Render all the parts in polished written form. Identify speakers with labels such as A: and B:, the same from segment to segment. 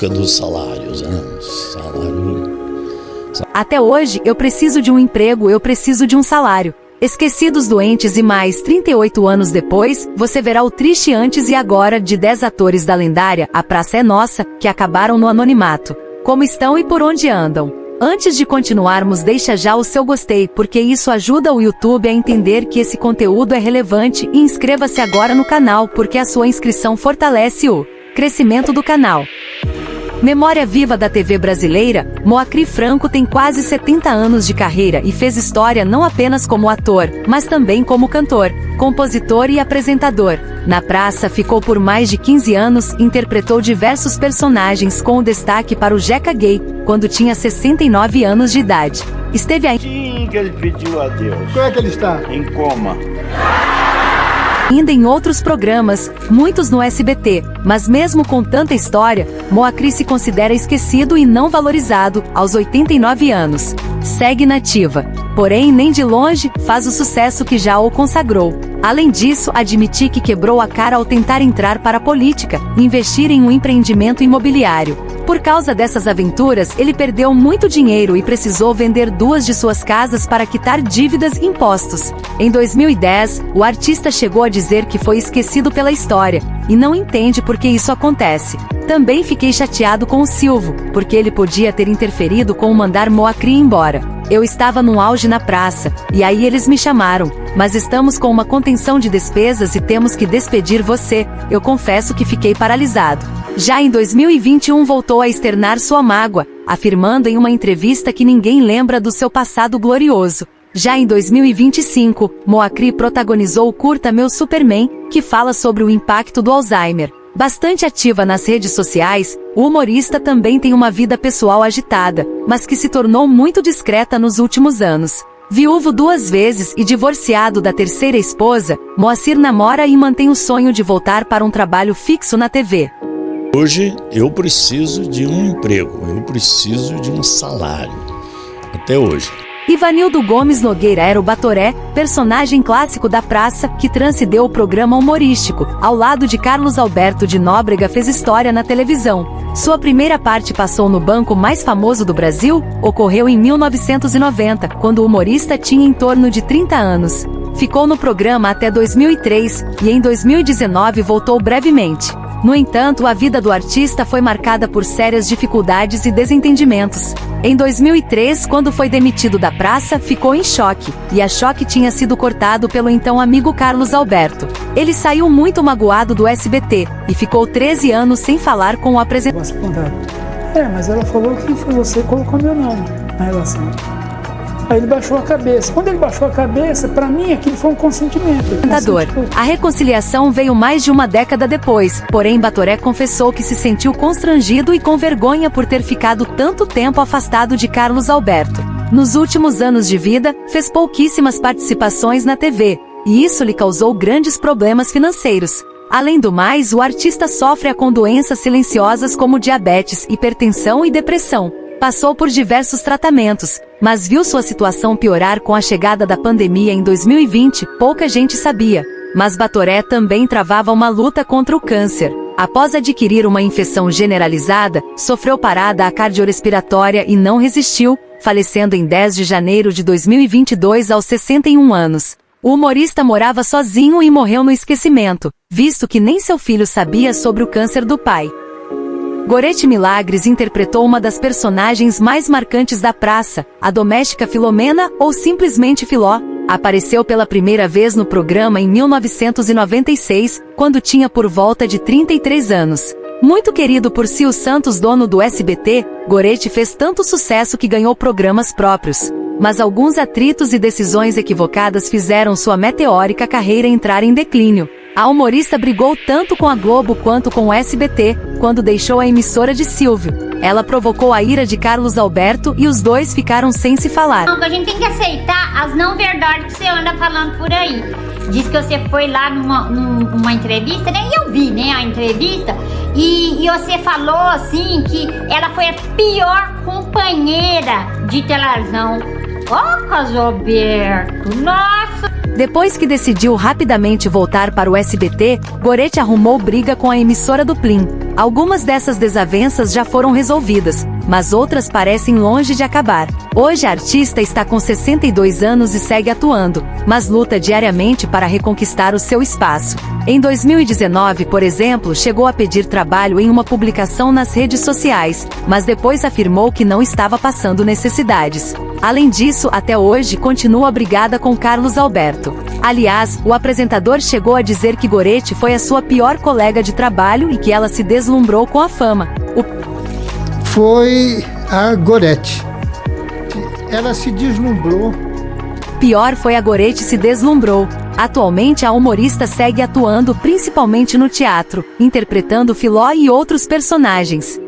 A: Dos salários, né?
B: Até hoje, eu preciso de um emprego, eu preciso de um salário. Esquecidos, doentes e mais 38 anos depois, você verá o triste antes e agora de 10 atores da lendária A Praça é Nossa, que acabaram no anonimato. Como estão e por onde andam? Antes de continuarmos, deixa já o seu gostei, porque isso ajuda o YouTube a entender que esse conteúdo é relevante, e inscreva-se agora no canal, porque a sua inscrição fortalece o crescimento do canal. Memória viva da TV brasileira, Moacir Franco tem quase 70 anos de carreira e fez história não apenas como ator, mas também como cantor, compositor e apresentador. Na praça ficou por mais de 15 anos, interpretou diversos personagens com o destaque para o Jeca Gay, quando tinha 69 anos de idade. Esteve aí.
C: Sim, que ele pediu a Deus.
D: Como é que ele está?
C: Em coma.
B: Ainda em outros programas, muitos no SBT, mas mesmo com tanta história, Moacir se considera esquecido e não valorizado, aos 89 anos. Segue nativa. Porém, nem de longe, faz o sucesso que já o consagrou. Além disso, admite que quebrou a cara ao tentar entrar para a política, e investir em um empreendimento imobiliário. Por causa dessas aventuras, ele perdeu muito dinheiro e precisou vender 2 de suas casas para quitar dívidas e impostos. Em 2010, o artista chegou a dizer que foi esquecido pela história, e não entende por que isso acontece. Também fiquei chateado com o Silvio, porque ele podia ter interferido com o mandar Moacir embora. Eu estava no auge na praça, e aí eles me chamaram, mas estamos com uma contenção de despesas e temos que despedir você. Eu confesso que fiquei paralisado. Já em 2021 voltou a externar sua mágoa, afirmando em uma entrevista que ninguém lembra do seu passado glorioso. Já em 2025, Moacir protagonizou o curta Meu Superman, que fala sobre o impacto do Alzheimer. Bastante ativa nas redes sociais, o humorista também tem uma vida pessoal agitada, mas que se tornou muito discreta nos últimos anos. Viúvo 2 vezes e divorciado da 3ª esposa, Moacir namora e mantém o sonho de voltar para um trabalho fixo na TV.
A: Hoje eu preciso de um emprego, eu preciso de um salário. Até hoje.
B: Ivanildo Gomes Nogueira era o Batoré, personagem clássico da praça, que transcendeu o programa humorístico. Ao lado de Carlos Alberto de Nóbrega, fez história na televisão. Sua primeira parte passou no banco mais famoso do Brasil, ocorreu em 1990, quando o humorista tinha em torno de 30 anos. Ficou no programa até 2003, e em 2019 voltou brevemente. No entanto, a vida do artista foi marcada por sérias dificuldades e desentendimentos. Em 2003, quando foi demitido da praça, ficou em choque, e a choque tinha sido cortado pelo então amigo Carlos Alberto. Ele saiu muito magoado do SBT, e ficou 13 anos sem falar com o apresentador.
D: Mas ela falou que foi você que colocou meu nome na relação. Aí ele baixou a cabeça. Quando ele baixou a cabeça, pra mim aquilo foi um consentimento.
B: A reconciliação veio mais de uma década depois, porém Batoré confessou que se sentiu constrangido e com vergonha por ter ficado tanto tempo afastado de Carlos Alberto. Nos últimos anos de vida, fez pouquíssimas participações na TV, e isso lhe causou grandes problemas financeiros. Além do mais, o artista sofre com doenças silenciosas como diabetes, hipertensão e depressão. Passou por diversos tratamentos, mas viu sua situação piorar com a chegada da pandemia em 2020, pouca gente sabia. Mas Batoré também travava uma luta contra o câncer. Após adquirir uma infecção generalizada, sofreu parada cardiorrespiratória e não resistiu, falecendo em 10 de janeiro de 2022 aos 61 anos. O humorista morava sozinho e morreu no esquecimento, visto que nem seu filho sabia sobre o câncer do pai. Gorete Milagres interpretou uma das personagens mais marcantes da praça, a doméstica Filomena, ou simplesmente Filó. Apareceu pela primeira vez no programa em 1996, quando tinha por volta de 33 anos. Muito querido por Silvio Santos, dono do SBT, Gorete fez tanto sucesso que ganhou programas próprios. Mas alguns atritos e decisões equivocadas fizeram sua meteórica carreira entrar em declínio. A humorista brigou tanto com a Globo quanto com o SBT, quando deixou a emissora de Silvio. Ela provocou a ira de Carlos Alberto e os dois ficaram sem se falar.
E: A gente tem que aceitar as não verdades que você anda falando por aí. Diz que você foi lá numa entrevista, né? E eu vi, né, a entrevista. E você falou assim que ela foi a pior companheira de televisão. Ó, Carlos Alberto, nossa!
B: Depois que decidiu rapidamente voltar para o SBT, Gorete arrumou briga com a emissora do Plim. Algumas dessas desavenças já foram resolvidas, mas outras parecem longe de acabar. Hoje a artista está com 62 anos e segue atuando, mas luta diariamente para reconquistar o seu espaço. Em 2019, por exemplo, chegou a pedir trabalho em uma publicação nas redes sociais, mas depois afirmou que não estava passando necessidades. Além disso, até hoje continua brigada com Carlos Alberto. Aliás, o apresentador chegou a dizer que Gorete foi a sua pior colega de trabalho e que ela se deslumbrou com a fama.
F: Foi a Gorete. Ela se deslumbrou.
B: Pior foi a Gorete se deslumbrou. Atualmente a humorista segue atuando principalmente no teatro, interpretando Filó e outros personagens.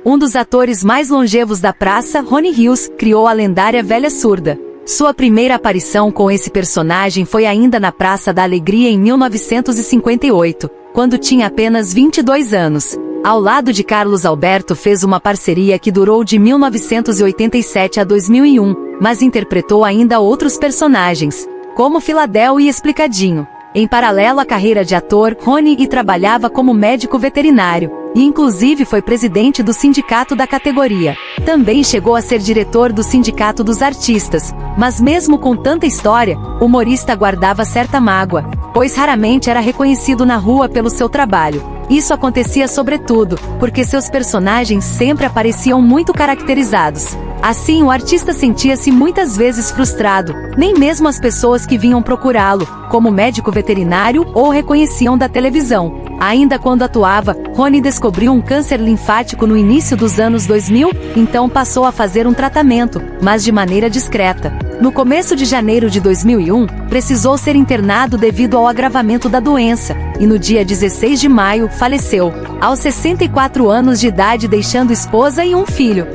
B: Um dos atores mais longevos da praça, Rony Rios, criou a lendária Velha Surda. Sua primeira aparição com esse personagem foi ainda na Praça da Alegria em 1958, quando tinha apenas 22 anos. Ao lado de Carlos Alberto fez uma parceria que durou de 1987 a 2001, mas interpretou ainda outros personagens, como Filadel e Explicadinho. Em paralelo à carreira de ator, Rony trabalhava como médico veterinário, e inclusive foi presidente do sindicato da categoria. Também chegou a ser diretor do Sindicato dos Artistas, mas mesmo com tanta história, o humorista guardava certa mágoa, pois raramente era reconhecido na rua pelo seu trabalho. Isso acontecia sobretudo, porque seus personagens sempre apareciam muito caracterizados. Assim, o artista sentia-se muitas vezes frustrado, nem mesmo as pessoas que vinham procurá-lo, como médico veterinário, o reconheciam da televisão. Ainda quando atuava, Rony descobriu um câncer linfático no início dos anos 2000, então passou a fazer um tratamento, mas de maneira discreta. No começo de janeiro de 2001, precisou ser internado devido ao agravamento da doença, e no dia 16 de maio, faleceu, aos 64 anos de idade, deixando esposa e um filho.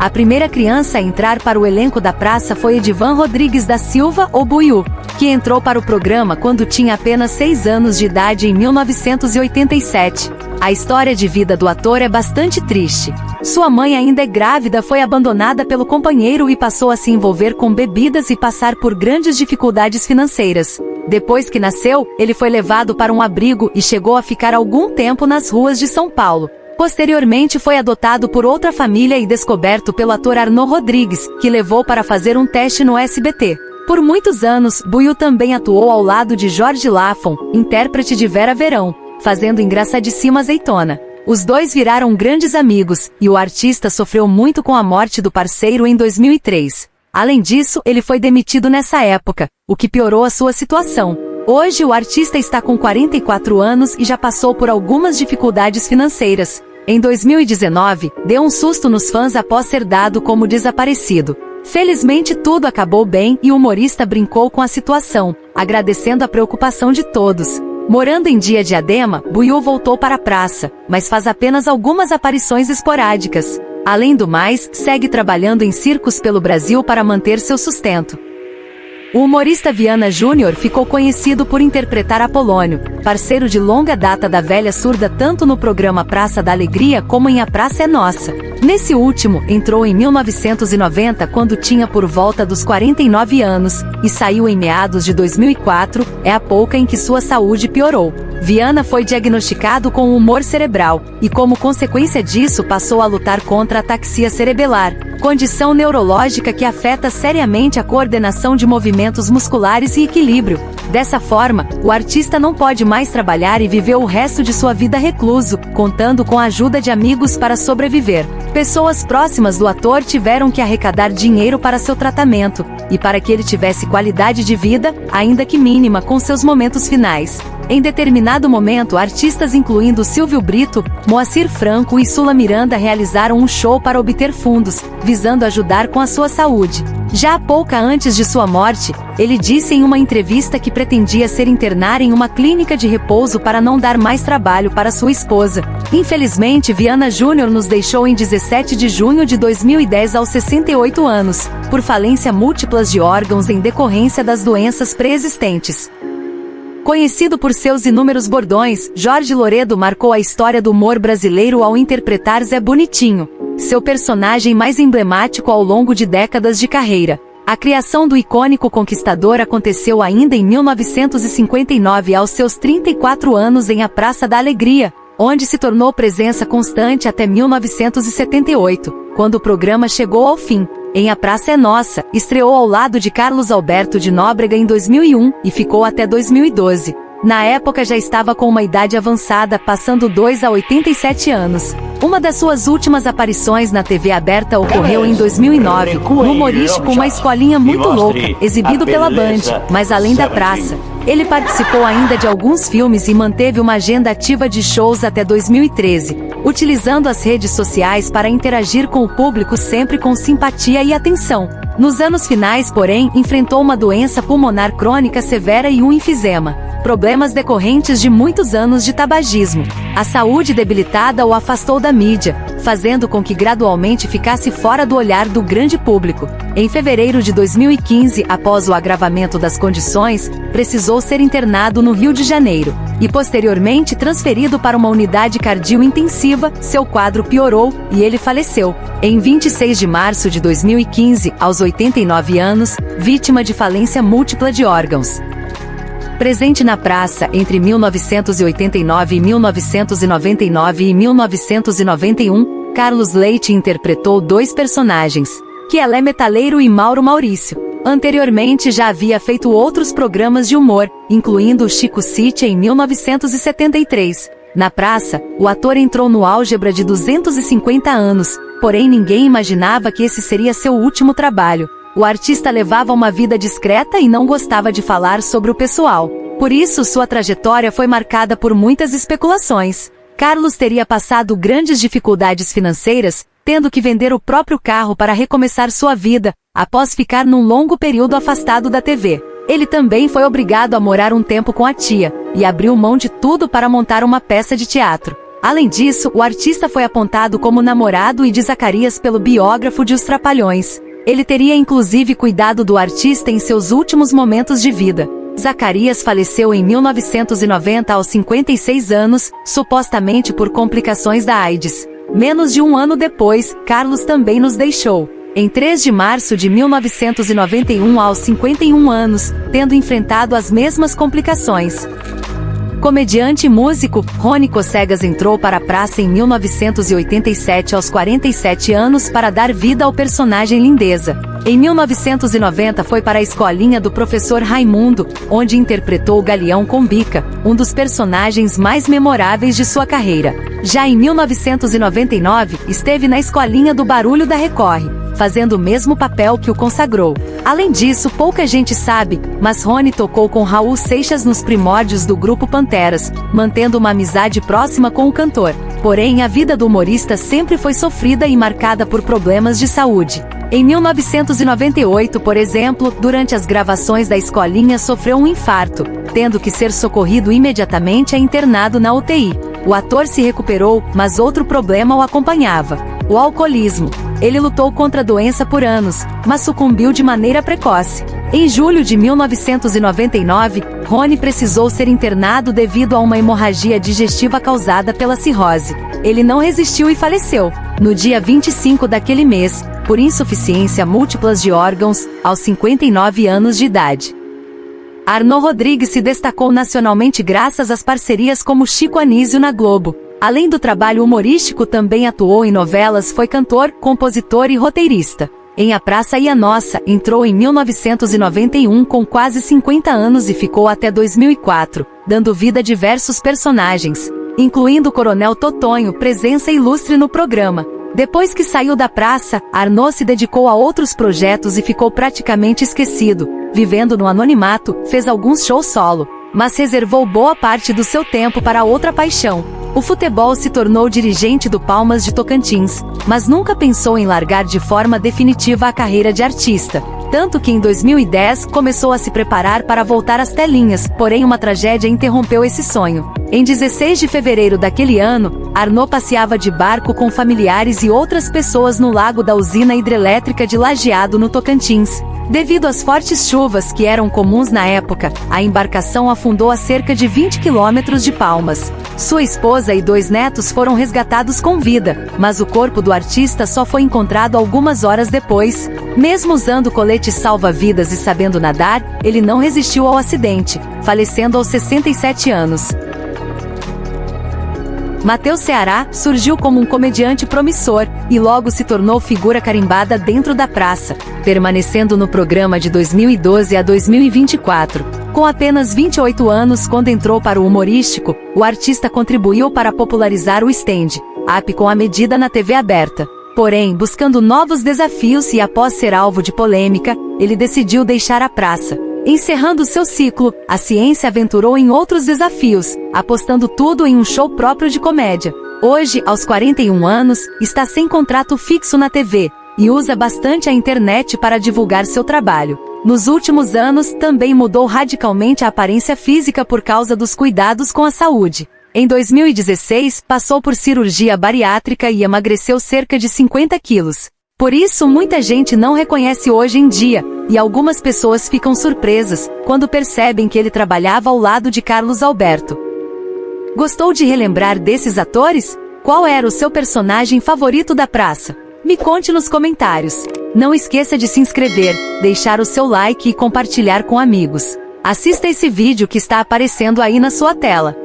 B: A primeira criança a entrar para o elenco da praça foi Edivan Rodrigues da Silva, ou Buiú, que entrou para o programa quando tinha apenas 6 anos de idade em 1987. A história de vida do ator é bastante triste. Sua mãe, ainda grávida, foi abandonada pelo companheiro e passou a se envolver com bebidas e passar por grandes dificuldades financeiras. Depois que nasceu, ele foi levado para um abrigo e chegou a ficar algum tempo nas ruas de São Paulo. Posteriormente foi adotado por outra família e descoberto pelo ator Arnô Rodrigues, que levou para fazer um teste no SBT. Por muitos anos, Buiú também atuou ao lado de Jorge Lafon, intérprete de Vera Verão, fazendo Engraçadíssima Azeitona. Os dois viraram grandes amigos, e o artista sofreu muito com a morte do parceiro em 2003. Além disso, ele foi demitido nessa época, o que piorou a sua situação. Hoje o artista está com 44 anos e já passou por algumas dificuldades financeiras. Em 2019, deu um susto nos fãs após ser dado como desaparecido. Felizmente tudo acabou bem e o humorista brincou com a situação, agradecendo a preocupação de todos. Morando em Diadema, Buiú voltou para a praça, mas faz apenas algumas aparições esporádicas. Além do mais, segue trabalhando em circos pelo Brasil para manter seu sustento. O humorista Viana Júnior ficou conhecido por interpretar Apolônio, parceiro de longa data da Velha Surda tanto no programa Praça da Alegria como em A Praça é Nossa. Nesse último, entrou em 1990 quando tinha por volta dos 49 anos, e saiu em meados de 2004, é a pouca em que sua saúde piorou. Viana foi diagnosticado com humor cerebral, e como consequência disso passou a lutar contra a ataxia cerebelar, condição neurológica que afeta seriamente a coordenação de movimentos musculares e equilíbrio. Dessa forma, o artista não pode mais trabalhar e viveu o resto de sua vida recluso, contando com a ajuda de amigos para sobreviver. Pessoas próximas do ator tiveram que arrecadar dinheiro para seu tratamento, e para que ele tivesse qualidade de vida, ainda que mínima, com seus momentos finais. Em determinado momento, artistas incluindo Silvio Brito, Moacir Franco e Sula Miranda realizaram um show para obter fundos, visando ajudar com a sua saúde. Já pouca antes de sua morte, ele disse em uma entrevista que pretendia se internar em uma clínica de repouso para não dar mais trabalho para sua esposa. Infelizmente, Viana Júnior nos deixou em 17 de junho de 2010 aos 68 anos, por falência múltiplas de órgãos em decorrência das doenças pré-existentes. Conhecido por seus inúmeros bordões, Jorge Loredo marcou a história do humor brasileiro ao interpretar Zé Bonitinho, seu personagem mais emblemático ao longo de décadas de carreira. A criação do icônico conquistador aconteceu ainda em 1959 aos seus 34 anos em A Praça da Alegria, onde se tornou presença constante até 1978, quando o programa chegou ao fim. Em A Praça é Nossa, estreou ao lado de Carlos Alberto de Nóbrega em 2001 e ficou até 2012. Na época já estava com uma idade avançada, passando 2 a 87 anos. Uma das suas últimas aparições na TV aberta ocorreu em 2009, no humorístico Uma Escolinha Muito Louca, exibido pela Band, mas além da praça. Ele participou ainda de alguns filmes e manteve uma agenda ativa de shows até 2013, utilizando as redes sociais para interagir com o público sempre com simpatia e atenção. Nos anos finais, porém, enfrentou uma doença pulmonar crônica severa e um enfisema, problemas decorrentes de muitos anos de tabagismo. A saúde debilitada o afastou da mídia, fazendo com que gradualmente ficasse fora do olhar do grande público. Em fevereiro de 2015, após o agravamento das condições, precisou ser internado no Rio de Janeiro, e posteriormente transferido para uma unidade cardio-intensiva. Seu quadro piorou, e ele faleceu, em 26 de março de 2015, aos 89 anos, vítima de falência múltipla de órgãos. Presente na praça entre 1989 e 1999 e 1991, Carlos Leite interpretou 2 personagens, Kielé Metaleiro e Mauro Maurício. Anteriormente já havia feito outros programas de humor, incluindo o Chico City em 1973. Na praça, o ator entrou no álgebra de 250 anos, porém ninguém imaginava que esse seria seu último trabalho. O artista levava uma vida discreta e não gostava de falar sobre o pessoal. Por isso, sua trajetória foi marcada por muitas especulações. Carlos teria passado grandes dificuldades financeiras, tendo que vender o próprio carro para recomeçar sua vida, após ficar num longo período afastado da TV. Ele também foi obrigado a morar um tempo com a tia, e abriu mão de tudo para montar uma peça de teatro. Além disso, o artista foi apontado como namorado de Zacarias pelo biógrafo de Os Trapalhões. Ele teria inclusive cuidado do artista em seus últimos momentos de vida. Zacarias faleceu em 1990 aos 56 anos, supostamente por complicações da AIDS. Menos de um ano depois, Carlos também nos deixou, em 3 de março de 1991 aos 51 anos, tendo enfrentado as mesmas complicações. Comediante e músico, Rony Cossegas entrou para a praça em 1987 aos 47 anos para dar vida ao personagem Lindeza. Em 1990 foi para a escolinha do professor Raimundo, onde interpretou o Galeão com Bica, um dos personagens mais memoráveis de sua carreira. Já em 1999, esteve na escolinha do Barulho da Recorre, fazendo o mesmo papel que o consagrou. Além disso, pouca gente sabe, mas Rony tocou com Raul Seixas nos primórdios do grupo Panteras, mantendo uma amizade próxima com o cantor. Porém, a vida do humorista sempre foi sofrida e marcada por problemas de saúde. Em 1998, por exemplo, durante as gravações da escolinha sofreu um infarto, tendo que ser socorrido imediatamente e internado na UTI. O ator se recuperou, mas outro problema o acompanhava: o alcoolismo. Ele lutou contra a doença por anos, mas sucumbiu de maneira precoce. Em julho de 1999, Rony precisou ser internado devido a uma hemorragia digestiva causada pela cirrose. Ele não resistiu e faleceu, no dia 25 daquele mês, por insuficiência múltiplas de órgãos, aos 59 anos de idade. Arnô Rodrigues se destacou nacionalmente graças às parcerias como Chico Anísio na Globo. Além do trabalho humorístico, também atuou em novelas, foi cantor, compositor e roteirista. Em A Praça e a Nossa, entrou em 1991 com quase 50 anos e ficou até 2004, dando vida a diversos personagens, incluindo o Coronel Totonho, presença ilustre no programa. Depois que saiu da praça, Arnô se dedicou a outros projetos e ficou praticamente esquecido, vivendo no anonimato. Fez alguns shows solo, mas reservou boa parte do seu tempo para outra paixão. O futebol. Se tornou dirigente do Palmas de Tocantins, mas nunca pensou em largar de forma definitiva a carreira de artista. Tanto que em 2010 começou a se preparar para voltar às telinhas, porém uma tragédia interrompeu esse sonho. Em 16 de fevereiro daquele ano, Arnô passeava de barco com familiares e outras pessoas no lago da usina hidrelétrica de Lajeado, no Tocantins. Devido às fortes chuvas que eram comuns na época, a embarcação afundou a cerca de 20 quilômetros de Palmas. Sua esposa e 2 netos foram resgatados com vida, mas o corpo do artista só foi encontrado algumas horas depois. Mesmo usando colete salva-vidas e sabendo nadar, ele não resistiu ao acidente, falecendo aos 67 anos. Matheus Ceará surgiu como um comediante promissor e logo se tornou figura carimbada dentro da praça, permanecendo no programa de 2012 a 2024. Com apenas 28 anos quando entrou para o humorístico, o artista contribuiu para popularizar o stand-up com a medida na TV aberta. Porém, buscando novos desafios e após ser alvo de polêmica, ele decidiu deixar a praça. Encerrando seu ciclo, a ciência aventurou em outros desafios, apostando tudo em um show próprio de comédia. Hoje, aos 41 anos, está sem contrato fixo na TV, e usa bastante a internet para divulgar seu trabalho. Nos últimos anos, também mudou radicalmente a aparência física por causa dos cuidados com a saúde. Em 2016, passou por cirurgia bariátrica e emagreceu cerca de 50 quilos. Por isso, muita gente não reconhece hoje em dia, e algumas pessoas ficam surpresas quando percebem que ele trabalhava ao lado de Carlos Alberto. Gostou de relembrar desses atores? Qual era o seu personagem favorito da praça? Me conte nos comentários. Não esqueça de se inscrever, deixar o seu like e compartilhar com amigos. Assista esse vídeo que está aparecendo aí na sua tela.